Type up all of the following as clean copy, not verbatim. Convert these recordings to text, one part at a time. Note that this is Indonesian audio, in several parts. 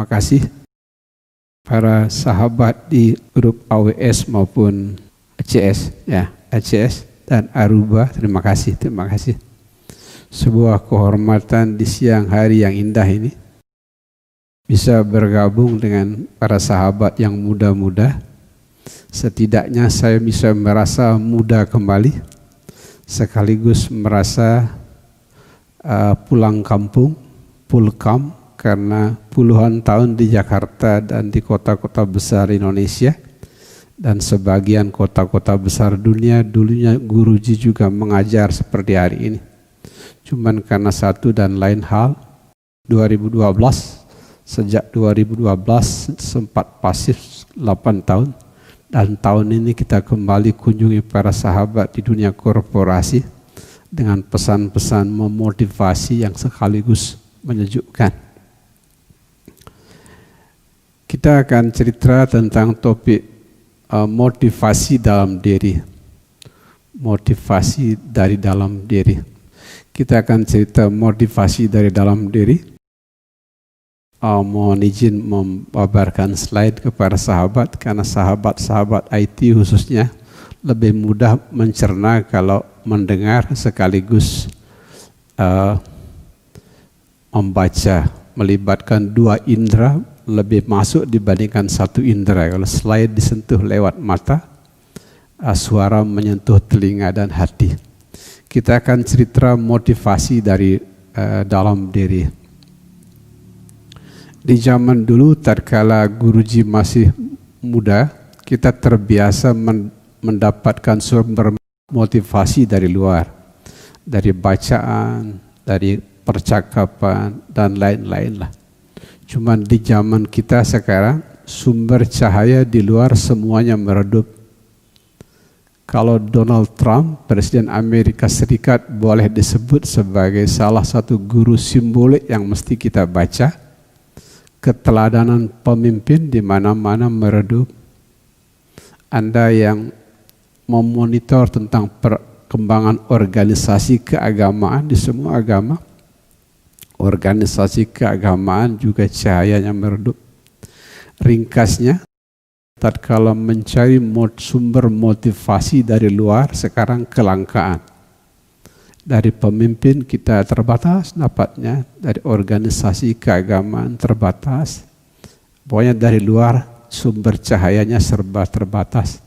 Terima kasih para sahabat di grup AWS maupun ACS, ya, ACS dan Aruba. Terima kasih. Sebuah kehormatan di siang hari yang indah ini bisa bergabung dengan para sahabat yang muda-muda. Setidaknya saya bisa merasa muda kembali, sekaligus merasa pulang kampung, pulkam, karena puluhan tahun di Jakarta dan di kota-kota besar Indonesia dan sebagian kota-kota besar dunia, dulunya Guruji juga mengajar seperti hari ini. Cuman karena satu dan lain hal, 2012, sejak 2012 sempat pasif 8 tahun, dan tahun ini kita kembali kunjungi para sahabat di dunia korporasi dengan pesan-pesan memotivasi yang sekaligus menyejukkan. Kita akan cerita tentang topik motivasi dalam diri. Motivasi dari dalam diri. Kita akan cerita motivasi dari dalam diri. Mohon izin membabarkan slide kepada sahabat, karena sahabat-sahabat IT khususnya lebih mudah mencerna kalau mendengar sekaligus membaca, melibatkan dua indera lebih masuk dibandingkan satu indera. Kalau slide disentuh lewat mata, suara menyentuh telinga dan hati. Kita akan cerita motivasi dari dalam diri. Di zaman dulu, tatkala Guruji masih muda, kita terbiasa mendapatkan sumber motivasi dari luar, dari bacaan, dari percakapan, dan lain-lain lah. Cuman di zaman kita sekarang, sumber cahaya di luar semuanya meredup. Kalau Donald Trump, Presiden Amerika Serikat, boleh disebut sebagai salah satu guru simbolik yang mesti kita baca, keteladanan pemimpin di mana-mana meredup. Anda yang memonitor tentang perkembangan organisasi keagamaan di semua agama, organisasi keagamaan juga cahayanya meredup. Ringkasnya, tatkala mencari sumber motivasi dari luar sekarang kelangkaan. Dari pemimpin kita terbatas dapatnya, dari organisasi keagamaan terbatas. Pokoknya dari luar sumber cahayanya serba terbatas.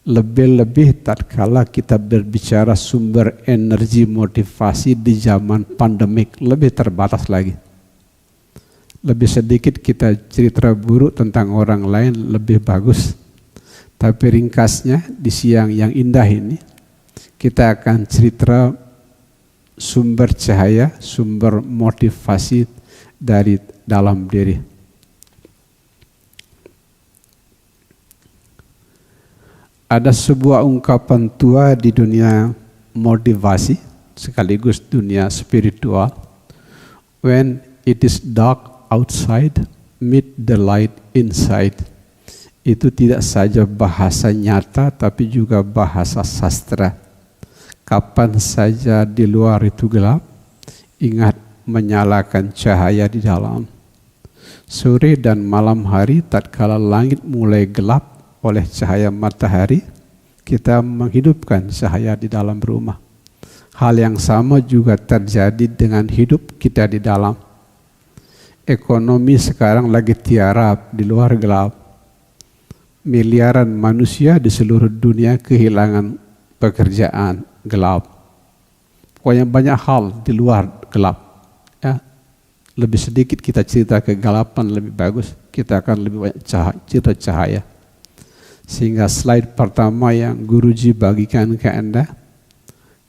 Lebih-lebih tatkala kita berbicara sumber energi motivasi di zaman pandemik, lebih terbatas lagi. Lebih sedikit kita cerita buruk tentang orang lain, lebih bagus. Tapi ringkasnya di siang yang indah ini, kita akan cerita sumber cahaya, sumber motivasi dari dalam diri. Ada sebuah ungkapan tua di dunia motivasi, sekaligus dunia spiritual. When it is dark outside, meet the light inside. Itu tidak saja bahasa nyata, tapi juga bahasa sastra. Kapan saja di luar itu gelap, ingat menyalakan cahaya di dalam. Sore dan malam hari, tatkala langit mulai gelap oleh cahaya matahari, kita menghidupkan cahaya di dalam rumah. Hal yang sama juga terjadi dengan hidup kita di dalam. Ekonomi sekarang lagi tiarap, di luar gelap. Miliaran manusia di seluruh dunia kehilangan pekerjaan, gelap. Pokoknya banyak hal di luar gelap. Ya, lebih sedikit kita cerita kegelapan lebih bagus. Kita akan lebih banyak cerita cahaya. Sehingga slide pertama yang Guruji bagikan ke Anda,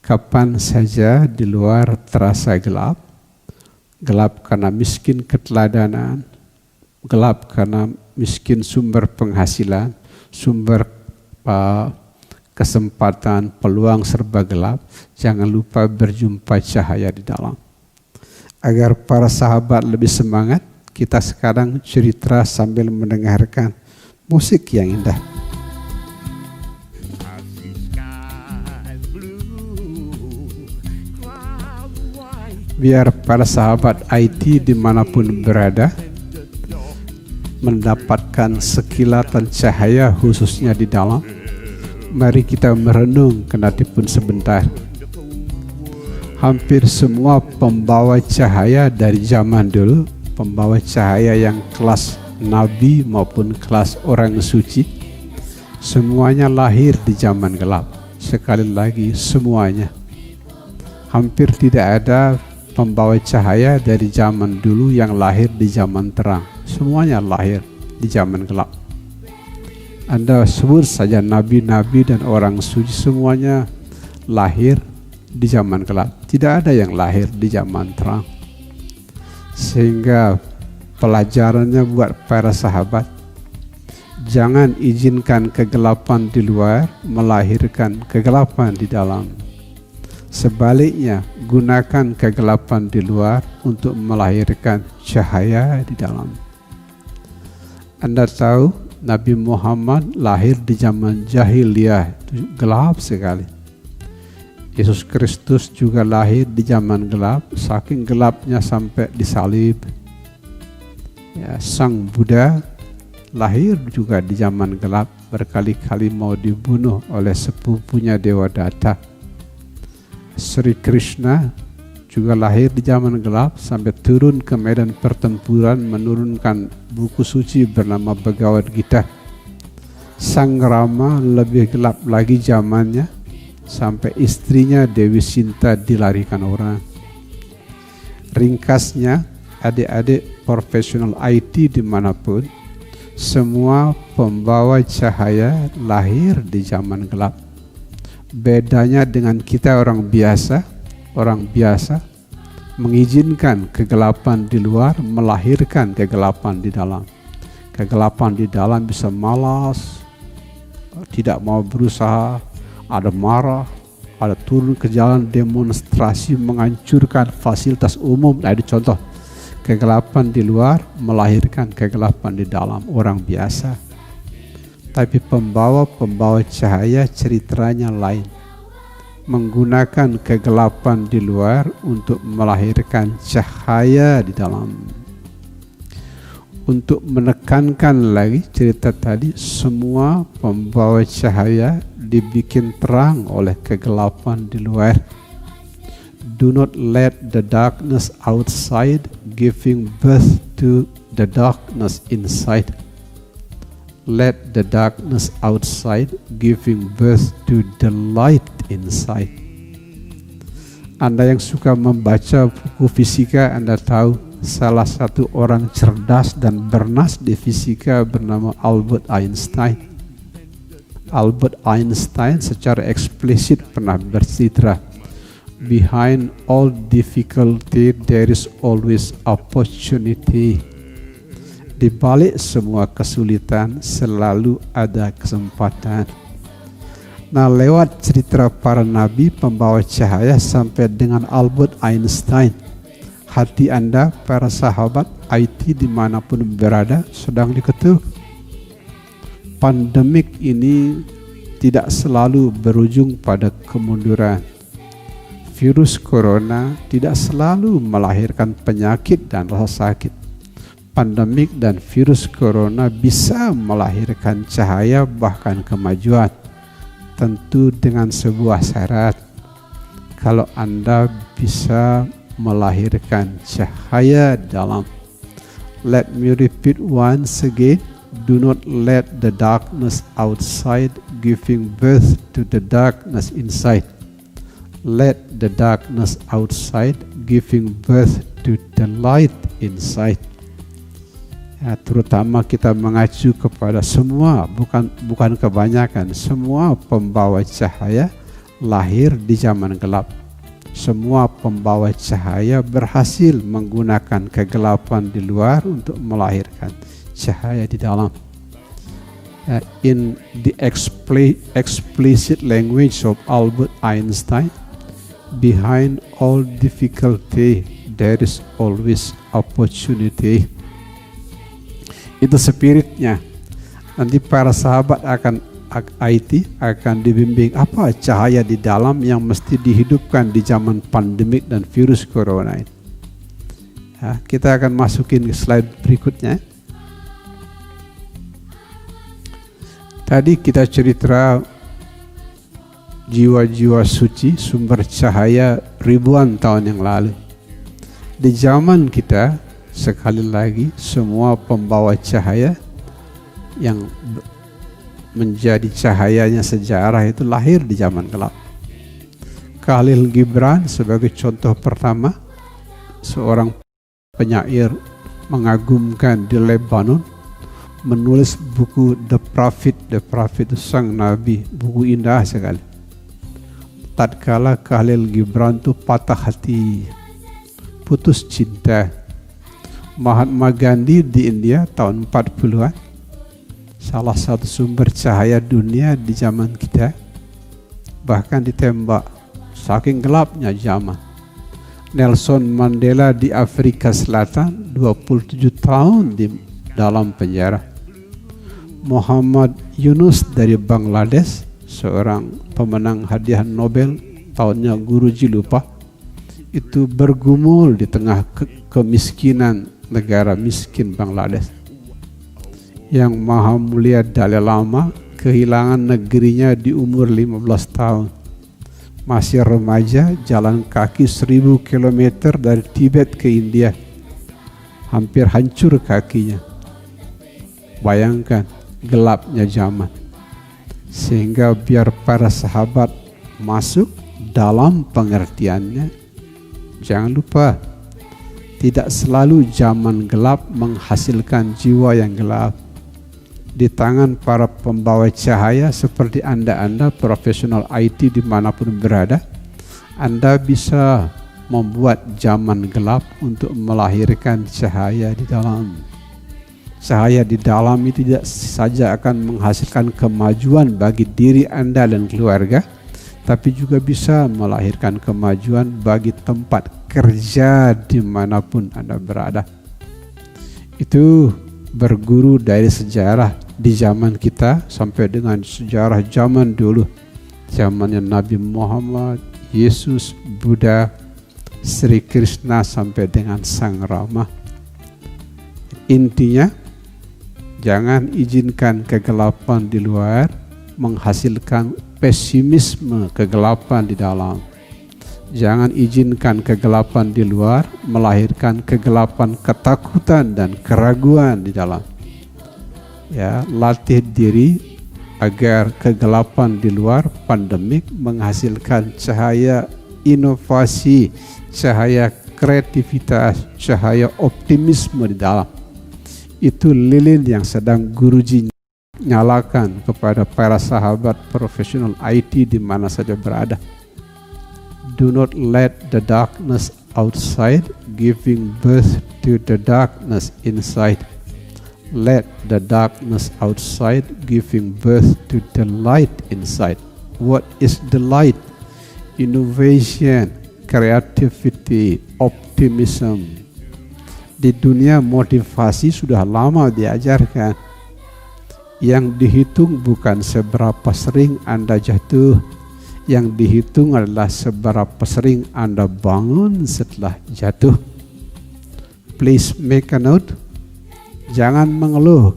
kapan saja di luar terasa gelap, gelap karena miskin keteladanan, gelap karena miskin sumber penghasilan, sumber kesempatan, peluang serba gelap, jangan lupa berjumpa cahaya di dalam. Agar para sahabat lebih semangat, kita sekarang cerita sambil mendengarkan musik yang indah. Biar para sahabat IT dimanapun berada, mendapatkan sekilatan cahaya khususnya di dalam. Mari kita merenung kenatipun sebentar. Hampir semua pembawa cahaya dari zaman dulu, pembawa cahaya yang kelas nabi maupun kelas orang suci, semuanya lahir di zaman gelap. Sekali lagi, semuanya. Hampir tidak ada pembawa cahaya dari zaman dulu yang lahir di zaman terang. Semuanya lahir di zaman gelap. Anda sebut saja nabi-nabi dan orang suci, semuanya lahir di zaman gelap. Tidak ada yang lahir di zaman terang. Sehingga pelajarannya buat para sahabat, jangan izinkan kegelapan di luar melahirkan kegelapan di dalam. Sebaliknya, gunakan kegelapan di luar untuk melahirkan cahaya di dalam. Anda tahu Nabi Muhammad lahir di zaman jahiliyah, itu gelap sekali. Yesus Kristus juga lahir di zaman gelap, saking gelapnya sampai disalib. Ya, Sang Buddha lahir juga di zaman gelap, berkali-kali mau dibunuh oleh sepupunya Dewa Data. Sri Krishna juga lahir di zaman gelap, sampai turun ke medan pertempuran menurunkan buku suci bernama Bhagavad Gita. Sang Rama lebih gelap lagi zamannya, sampai istrinya Dewi Sinta dilarikan orang. Ringkasnya, adik-adik profesional IT dimanapun, semua pembawa cahaya lahir di zaman gelap. Bedanya dengan kita orang biasa mengizinkan kegelapan di luar melahirkan kegelapan di dalam. Kegelapan di dalam bisa malas, tidak mau berusaha, ada marah, ada turun ke jalan demonstrasi menghancurkan fasilitas umum. Nah, itu contoh. Kegelapan di luar melahirkan kegelapan di dalam, orang biasa. Tapi pembawa cahaya ceritanya lain. Menggunakan kegelapan di luar untuk melahirkan cahaya di dalam. Untuk menekankan lagi cerita tadi, semua pembawa cahaya dibikin terang oleh kegelapan di luar. Do not let the darkness outside giving birth to the darkness inside. Let the darkness outside giving birth to the light inside. Anda yang suka membaca buku fisika, Anda tahu salah satu orang cerdas dan bernas di fisika bernama Albert Einstein. Albert Einstein secara eksplisit pernah bercerita, behind all difficulty there is always opportunity. Di balik semua kesulitan selalu ada kesempatan. Nah, lewat cerita para nabi pembawa cahaya sampai dengan Albert Einstein, hati Anda, para sahabat IT dimanapun berada, sedang diketuk. Pandemik ini tidak selalu berujung pada kemunduran. Virus corona tidak selalu melahirkan penyakit dan rasa sakit. Pandemik dan virus corona bisa melahirkan cahaya bahkan kemajuan. Tentu dengan sebuah syarat. Kalau Anda bisa melahirkan cahaya dalam. Let me repeat once again. Do not let the darkness outside giving birth to the darkness inside. Let the darkness outside giving birth to the light inside. Ya, terutama kita mengacu kepada semua, bukan kebanyakan, semua pembawa cahaya lahir di zaman gelap. Semua pembawa cahaya berhasil menggunakan kegelapan di luar untuk melahirkan cahaya di dalam. In the explicit language of Albert Einstein, behind all difficulty there is always opportunity. Itu spiritnya. Nanti para sahabat IT akan dibimbing apa cahaya di dalam yang mesti dihidupkan di zaman pandemik dan virus corona ini. Ya, kita akan masukin ke slide berikutnya. Tadi kita cerita jiwa-jiwa suci, sumber cahaya ribuan tahun yang lalu. Di zaman kita, sekali lagi, semua pembawa cahaya yang menjadi cahayanya sejarah itu lahir di zaman gelap. Khalil Gibran sebagai contoh pertama, seorang penyair mengagumkan di Lebanon, menulis buku The Prophet itu sang Nabi, buku indah sekali. Tatkala Khalil Gibran itu patah hati, putus cinta. Mahatma Gandhi di India tahun 40-an, salah satu sumber cahaya dunia di zaman kita, bahkan ditembak, saking gelapnya zaman. Nelson Mandela di Afrika Selatan 27 tahun di dalam penjara. Muhammad Yunus dari Bangladesh, seorang pemenang hadiah Nobel, tahunnya Guruji lupa, itu bergumul di tengah kemiskinan negara miskin Bangladesh. Yang Maha Mulia Dalai Lama kehilangan negerinya di umur 15 tahun. Masih remaja, jalan kaki 1000 km dari Tibet ke India. Hampir hancur kakinya. Bayangkan gelapnya zaman. Sehingga biar para sahabat masuk dalam pengertiannya, jangan lupa, tidak selalu zaman gelap menghasilkan jiwa yang gelap. Di tangan para pembawa cahaya seperti Anda profesional IT dimanapun berada, Anda bisa membuat zaman gelap untuk melahirkan cahaya di dalam. Cahaya di dalam itu tidak saja akan menghasilkan kemajuan bagi diri Anda dan keluarga, tapi juga bisa melahirkan kemajuan bagi tempat kerja dimanapun Anda berada. Itu berguru dari sejarah di zaman kita sampai dengan sejarah zaman dulu, zamannya Nabi Muhammad, Yesus, Buddha, Sri Krishna sampai dengan Sang Rama. Intinya, jangan izinkan kegelapan di luar menghasilkan pesimisme kegelapan di dalam. Jangan izinkan kegelapan di luar melahirkan kegelapan ketakutan dan keraguan di dalam. Ya, latih diri agar kegelapan di luar pandemik menghasilkan cahaya inovasi, cahaya kreativitas, cahaya optimisme di dalam. Itu lilin yang sedang Guruji nyalakan kepada para sahabat profesional IT di mana saja berada. Do not let the darkness outside giving birth to the darkness inside. Let the darkness outside giving birth to the light inside. What is the light? Innovation, creativity, optimism. Di dunia motivasi sudah lama diajarkan. Yang dihitung bukan seberapa sering Anda jatuh, yang dihitung adalah seberapa sering Anda bangun setelah jatuh. Please make a note. Jangan mengeluh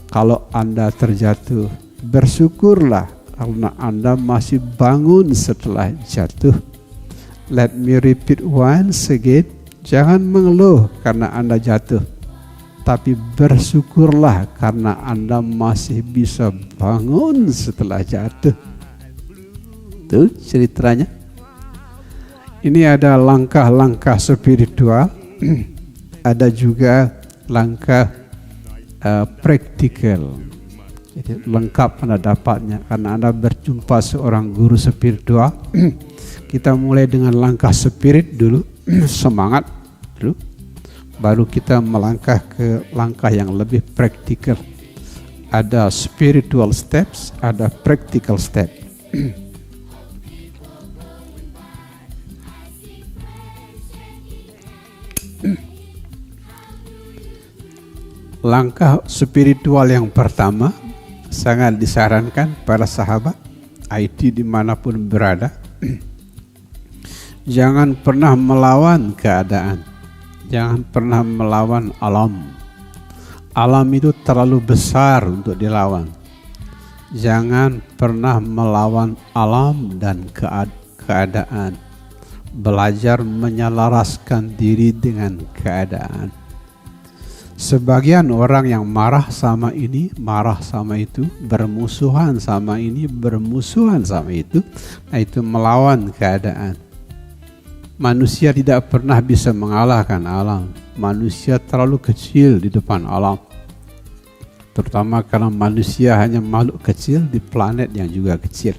kalau Anda terjatuh. Bersyukurlah karena Anda masih bangun setelah jatuh. Let me repeat once again. Jangan mengeluh karena Anda jatuh, tapi bersyukurlah karena Anda masih bisa bangun setelah jatuh. Itu ceritanya. Ini ada langkah-langkah spiritual, ada juga langkah praktikal. Jadi lengkap Anda dapatnya karena Anda berjumpa seorang guru spiritual. Kita mulai dengan langkah spirit dulu, semangat dulu, baru kita melangkah ke langkah yang lebih praktikal. Ada spiritual steps, ada practical step. Langkah spiritual yang pertama sangat disarankan para sahabat IT dimanapun berada. Jangan pernah melawan keadaan. Jangan pernah melawan alam. Alam itu terlalu besar untuk dilawan. Jangan pernah melawan alam dan keadaan. Belajar menyelaraskan diri dengan keadaan. Sebagian orang yang marah sama ini, marah sama itu, bermusuhan sama ini, bermusuhan sama itu, nah itu melawan keadaan. Manusia tidak pernah bisa mengalahkan alam. Manusia terlalu kecil di depan alam. Terutama karena manusia hanya makhluk kecil di planet yang juga kecil.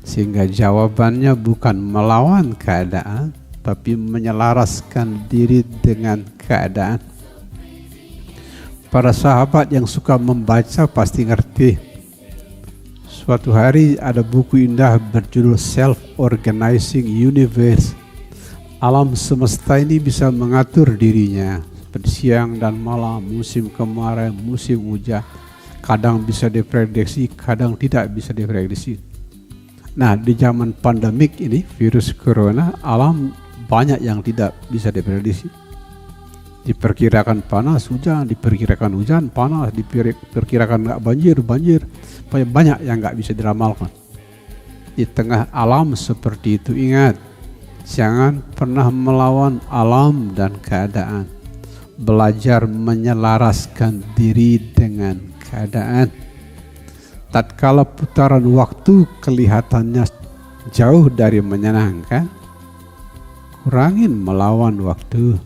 Sehingga jawabannya bukan melawan keadaan, tapi menyelaraskan diri dengan keadaan. Para sahabat yang suka membaca pasti ngerti. Suatu hari ada buku indah berjudul Self-Organizing Universe. Alam semesta ini bisa mengatur dirinya seperti siang dan malam, musim kemarau, musim hujan. Kadang bisa diprediksi, kadang tidak bisa diprediksi. Nah, di zaman pandemik ini, virus corona, alam banyak yang tidak bisa diprediksi. Diperkirakan panas, hujan, diperkirakan hujan, panas, diperkirakan nggak banjir. Banyak yang nggak bisa diramalkan. Di tengah alam seperti itu, ingat, jangan pernah melawan alam dan keadaan. Belajar menyelaraskan diri dengan keadaan. Tatkala putaran waktu kelihatannya jauh dari menyenangkan, kurangin melawan waktu.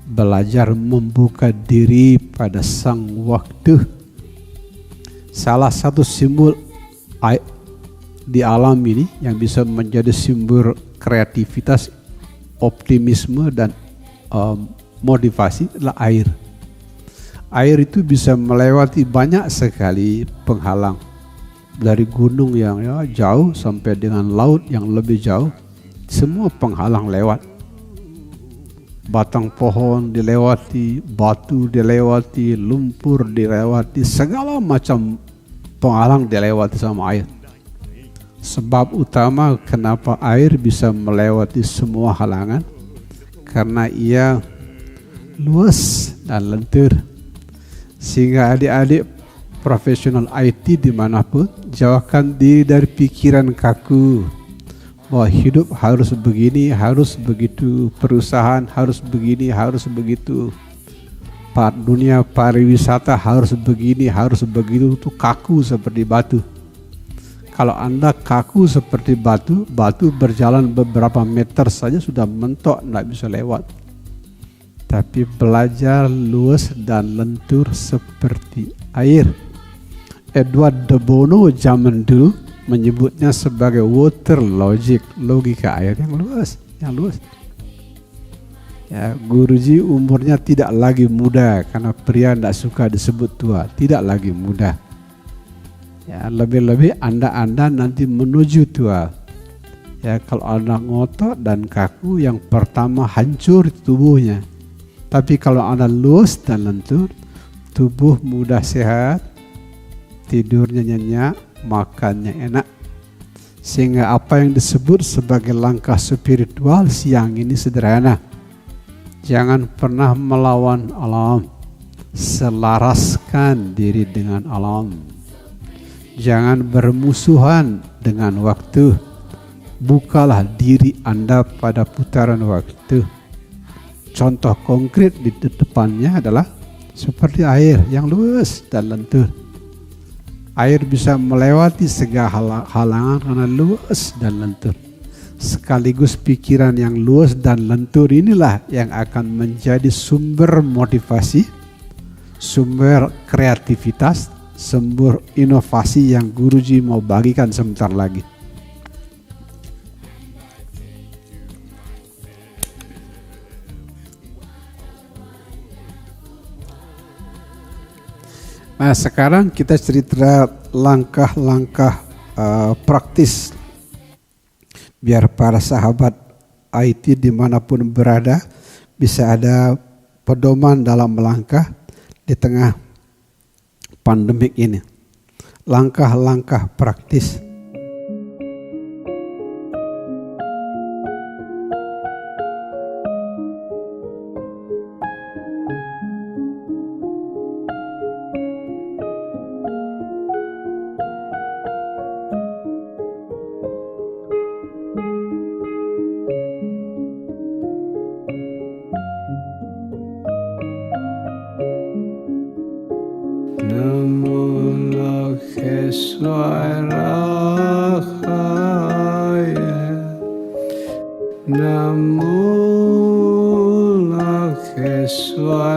Belajar membuka diri pada sang waktu. Salah satu simbol di alam ini yang bisa menjadi simbol kreativitas, optimisme dan motivasi adalah air. Air itu bisa melewati banyak sekali penghalang, dari gunung yang jauh sampai dengan laut yang lebih jauh. Semua penghalang lewat. Batang pohon dilewati, batu dilewati, lumpur dilewati, segala macam penghalang dilewati sama air. Sebab utama kenapa air bisa melewati semua halangan, karena ia luas dan lentur. Sehingga adik-adik profesional IT dimanapun, jauhkan diri dari pikiran kaku bahwa hidup harus begini, harus begitu, perusahaan harus begini, harus begitu, dunia pariwisata harus begini, harus begitu. Itu kaku seperti batu. Kalau Anda kaku seperti batu, batu berjalan beberapa meter saja sudah mentok, tidak bisa lewat. Tapi belajar luas dan lentur seperti air. Edward de Bono zaman dulu menyebutnya sebagai water logic, logika air yang luas. Ya, Guruji umurnya tidak lagi muda, karena pria tidak suka disebut tua, tidak lagi muda. Ya, lebih-lebih Anda nanti menuju tua. Ya, kalau Anda ngotot dan kaku, yang pertama hancur tubuhnya. Tapi kalau Anda luas dan lentur, tubuh mudah sehat, tidurnya nyenyak, makannya enak. Sehingga apa yang disebut sebagai langkah spiritual siang ini sederhana. Jangan pernah melawan alam, selaraskan diri dengan alam. Jangan bermusuhan dengan waktu. Bukalah diri Anda pada putaran waktu. Contoh konkret di depannya adalah seperti air yang luas dan lentur. Air bisa melewati segala halangan karena luas dan lentur. Sekaligus pikiran yang luas dan lentur inilah yang akan menjadi sumber motivasi, sumber kreativitas, sumber inovasi yang Guruji mau bagikan sebentar lagi. Nah, sekarang kita cerita langkah-langkah praktis biar para sahabat IT dimanapun berada bisa ada pedoman dalam melangkah di tengah pandemik ini. Langkah-langkah praktis. Rakhaya Namo Lakheswara